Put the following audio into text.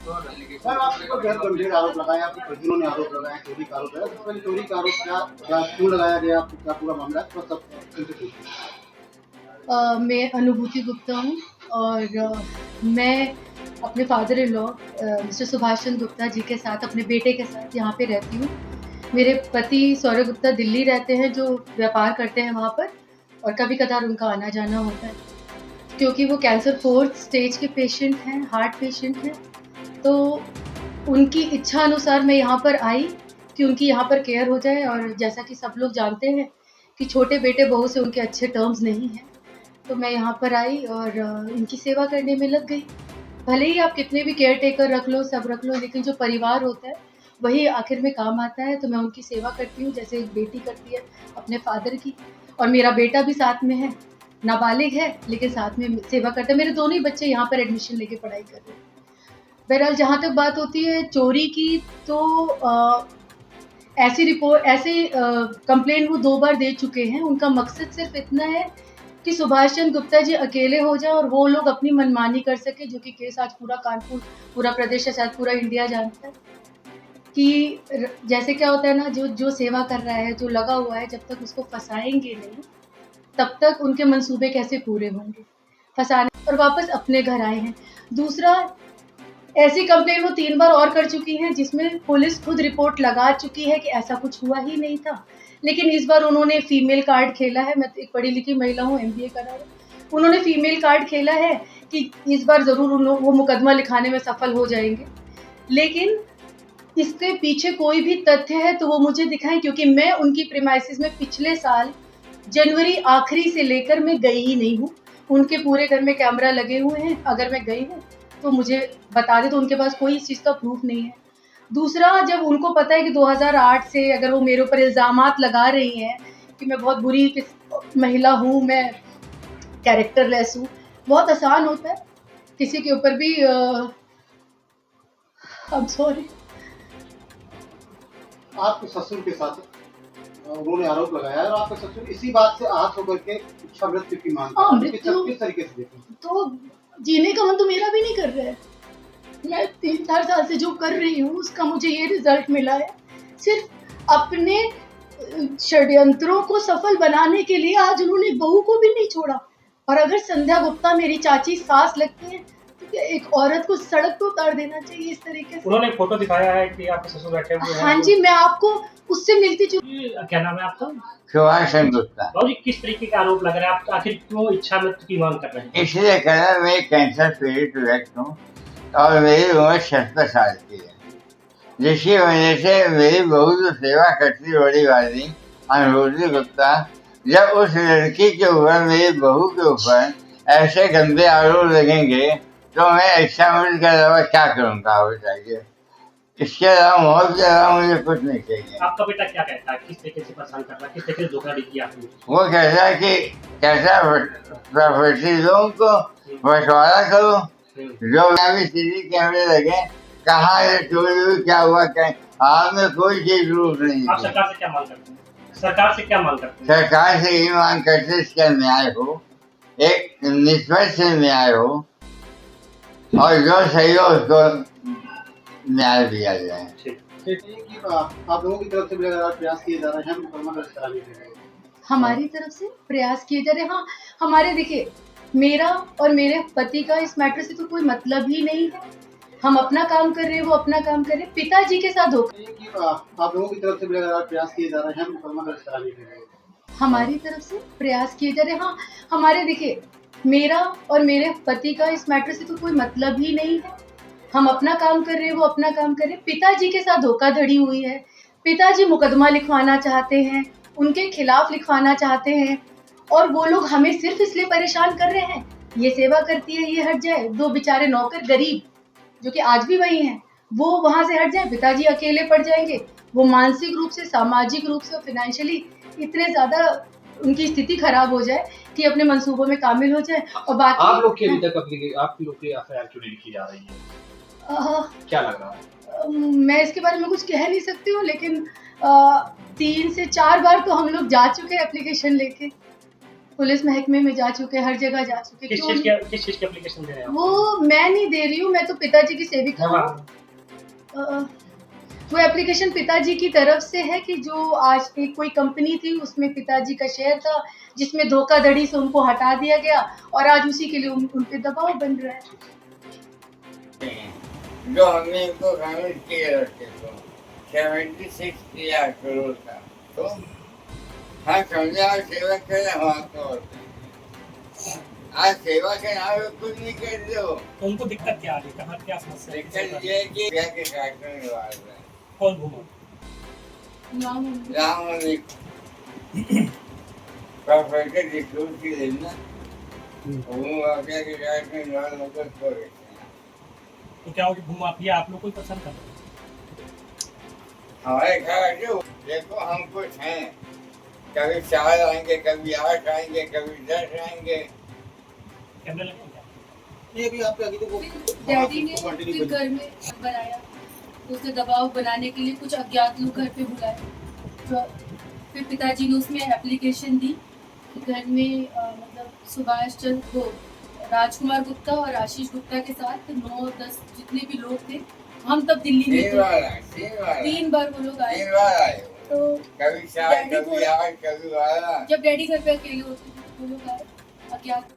Sir, आपके ऊपर बेहद गंभीर आरोप लगाया, आपके परिजनों ने आरोप लगाया, चोरी का आरोप लगाया। सबसे पहले चोरी का आरोप क्या क्यों लगाया गया, आपको क्या पूरा मामला है, थोड़ा सब उनसे पूछिए। मैं अनुभूति गुप्ता हूँ और मैं अपने father in law mister Subhash Chandra Gupta ji के साथ, अपने बेटे के साथ यहाँ पे रहती हूँ। मेरे पति सौरभ गुप्ता दिल्ली रहते हैं, जो व्यापार करते हैं वहाँ पर, और कभी कदार उनका आना जाना होता है क्योंकि वो कैंसर 4th स्टेज के पेशेंट हैं, हार्ट पेशेंट हैं। तो उनकी इच्छा अनुसार मैं यहाँ पर आई कि उनकी यहाँ पर केयर हो जाए, और जैसा कि सब लोग जानते हैं कि छोटे बेटे बहू से उनके अच्छे टर्म्स नहीं हैं, तो मैं यहाँ पर आई और इनकी सेवा करने में लग गई। भले ही आप कितने भी केयर टेकर रख लो, सब रख लो, लेकिन जो परिवार होता है वही आखिर में काम आता है। तो मैं उनकी सेवा करती हूँ जैसे एक बेटी करती है अपने फादर की, और मेरा बेटा भी साथ में है, नाबालिग है लेकिन साथ में सेवा करता है। मेरे दोनों ही बच्चे यहाँ पर एडमिशन लेके पढ़ाई कर रहे हैं। बहरहाल जहाँ तक बात होती है चोरी की, तो ऐसी कंप्लेंट वो 2 बार दे चुके हैं। उनका मकसद सिर्फ इतना है कि सुभाष चंद्र गुप्ता जी अकेले हो जाए और वो लोग अपनी मनमानी कर सके, जो कि केस आज पूरा कानपुर, पूरा प्रदेश, शायद पूरा इंडिया जानता है कि जैसे क्या होता है ना, जो जो सेवा कर रहा है, जो लगा हुआ है, जब तक उसको फंसाएंगे नहीं तब तक उनके मंसूबे कैसे पूरे होंगे। फंसाने और वापस अपने घर आए हैं। दूसरा, ऐसी कंप्लेंट वो 3 बार और कर चुकी हैं जिसमें पुलिस खुद रिपोर्ट लगा चुकी है कि ऐसा कुछ हुआ ही नहीं था। लेकिन इस बार उन्होंने फीमेल कार्ड खेला है। मैं एक पढ़ी लिखी महिला हूँ, MBA करा हूँ। उन्होंने फीमेल कार्ड खेला है कि इस बार ज़रूर वो मुकदमा लिखाने में सफल हो जाएंगे। लेकिन इसके पीछे कोई भी तथ्य है तो वो मुझे दिखाएं, क्योंकि मैं उनकी प्रीमाइसेस में पिछले साल जनवरी आखिरी से लेकर मैं गई ही नहीं हूँ। उनके पूरे घर में कैमरा लगे हुए हैं, अगर मैं गई हूँ तो मुझे बता दे। तो उनके पास कोई इस चीज़ का प्रूफ नहीं है। दूसरा, जब उनको पता है कि 2008 से अगर वो मेरे ऊपर इल्ज़ामात लगा रही हैं कि मैं बहुत बुरी महिला हूँ, मैं कैरेक्टरलेस हूँ, बहुत आसान होता है किसी के ऊपर भी आई एम सॉरी। आपके ससुर के साथ उन्होंने आरोप लगाया है और आपके ससुर इसी बात से आहत होकर के इच्छा मृत्यु की मांग कर रहे हैं। किस तरीके से देखें? तो जीने का मन तो मेरा भी नहीं कर रहा है। मैं 3-4 साल से जो कर रही हूँ उसका मुझे ये रिजल्ट मिला है। सिर्फ अपने षड्यंत्रों को सफल बनाने के लिए आज उन्होंने बहू को भी नहीं छोड़ा। और अगर संध्या गुप्ता मेरी चाची सास लगती है तो क्या एक औरत को सड़क पे उतार देना चाहिए इस तरीके से? उन्होंने फोटो दिखाया है कि आपके ससुर बैठे हुए हैं। हाँ जी, मैं आपको उससे मिलती जुलती। क्या नाम है आपका? सुभाष चंद्र गुप्ता। बाबू जी, किस तरीके का आरोप लग रहा है? आप आखिर क्यों इच्छा मृत्यु की मांग कर रहे हैं? इसलिए कर रहा, मैं कैंसर पीड़ित व्यक्ति हूँ और मेरी उम्र 76 साल की है, जिसकी वजह से मेरी बहू जो सेवा करती है बड़ी वाली अनुभूति गुप्ता, जब उस लड़की के ऊपर, मेरी बहू के ऊपर ऐसे गंदे आरोप लगेंगे तो मैं इच्छा मृत्यु के अलावा क्या करूँगा, बताइए। इसके अलावा मौत के अलावा मुझे कुछ नहीं चाहिए। आपका बेटा क्या कहता है? किस तरीके से परेशान कर रहा है? किस तरीके से धोखा किया आपने? वो कहता है कि कैसा प्रॉपर्टी लोगों को बंटवारा करो, जो भी सीधी कैमरे लगे, कहाँ ये चोरी हुई, क्या हुआ, क्या आपने कोई चीज प्रूफ नहीं। आप सरकार से क्या मांग करते हैं? सरकार से क्या मांग करते हैं? सरकार से ये मांग करते इसका न्याय हो, एक निष्पक्ष न्याय हो, और जो सही हो उसको न्याय दिया जाए। आप लोगों की तरफ से भी लगातार प्रयास किए जा रहे हैं मुकदमा दर्ज कराने के लिए। हमारी तरफ से प्रयास किए जा रहे हैं। हाँ, हमारे देखिए, मेरा और मेरे पति का इस मैटर से तो कोई मतलब ही नहीं है। हम अपना काम कर रहे हैं, वो अपना काम कर रहे हैं। पिताजी के साथ धोखा। आप लोगों की तरफ से भी लगातार प्रयास किए जा रहे हैं मुकदमा दर्ज कराने के लिए। हमारी तरफ से प्रयास किए जा रहे हैं। हाँ, हमारे देखिए, मेरा और मेरे पति का इस मैटर से तो कोई मतलब ही नहीं है। हम अपना काम कर रहे हैं, वो अपना काम कर रहे हैं। पिताजी के साथ धोखाधड़ी हुई है। पिताजी मुकदमा लिखवाना चाहते हैं, उनके खिलाफ लिखवाना चाहते हैं, और वो लोग हमें सिर्फ इसलिए परेशान कर रहे हैं, ये सेवा करती है, ये हट जाए। 2 बेचारे नौकर गरीब जो कि आज भी वही हैं, वो वहां से हट जाए, पिताजी अकेले पड़ जाएंगे। वो मानसिक रूप से, सामाजिक रूप से, फाइनेंशियली इतने ज्यादा उनकी स्थिति खराब हो जाए कि अपने मंसूबों में कामिल हो जाए। और बाकी आप लोग की अभी तक आपकी लोग की एफआईआर क्यों नहीं लिखी जा रही है? क्या लग रहा है? मैं इसके बारे में कुछ कह नहीं सकती हूँ, लेकिन 3 से 4 बार तो हम लोग जा चुके हैं एप्लीकेशन लेके। पुलिस महकमे में जा चुके, हर जगह जा चुके। किस क्यों चीज की एप्लीकेशन दे रहे हैं आप? वो मैं नहीं दे रही हूँ, मैं तो पिताजी की सेविका हूँ। हाँ। वो एप्लीकेशन पिताजी की तरफ से है कि जो आज एक कोई कंपनी थी, उसमें पिताजी का शेयर था, जिसमें धोखाधड़ी से उनको हटा दिया गया और आज उसी के लिए उन पे दबाव बन रहा है। जो हमने इनको शामिल किए रखे तो 76 लाख करोड़ का, तो हाँ समझा सेवा करे हम आपको होते हैं। आज सेवा के नाम पे कुछ नहीं कर दो। उनको दिक्कत क्या आ रही है? कहाँ क्या समस्या है? दिक्कत ये है कि क्या के कार्यक्रम निभा रहे हैं। कौन घूमा? राम ने प्रोफेसर डिस्कूल की लेना वो आगे के कार्यक्रम निभा लोगों को तो क्या वो भूमाफिया आप लोग को ही पसंद करते हैं? हमारे घर जो देखो हम कुछ हैं, कभी 4 आएंगे, कभी 8 आएंगे, कभी 10 आएंगे। कैमरे लगे क्या? ये भी आपके आगे तो डैडी ने फिर घर में बनाया, उसे दबाव बनाने के लिए कुछ अज्ञात लोग घर पे बुलाए। तो फिर पिताजी ने उसमें एप्लीकेशन दी कि घर में मतलब सुभाष चंद्र वो राजकुमार गुप्ता और आशीष गुप्ता के साथ 9-10 जितने भी लोग थे, हम तब दिल्ली में थे। 3 बार वो लोग आए। तो कभी 4, कभी 8, कभी 12। जब डैडी घर पे अकेले होते थे वो लोग आए अज्ञात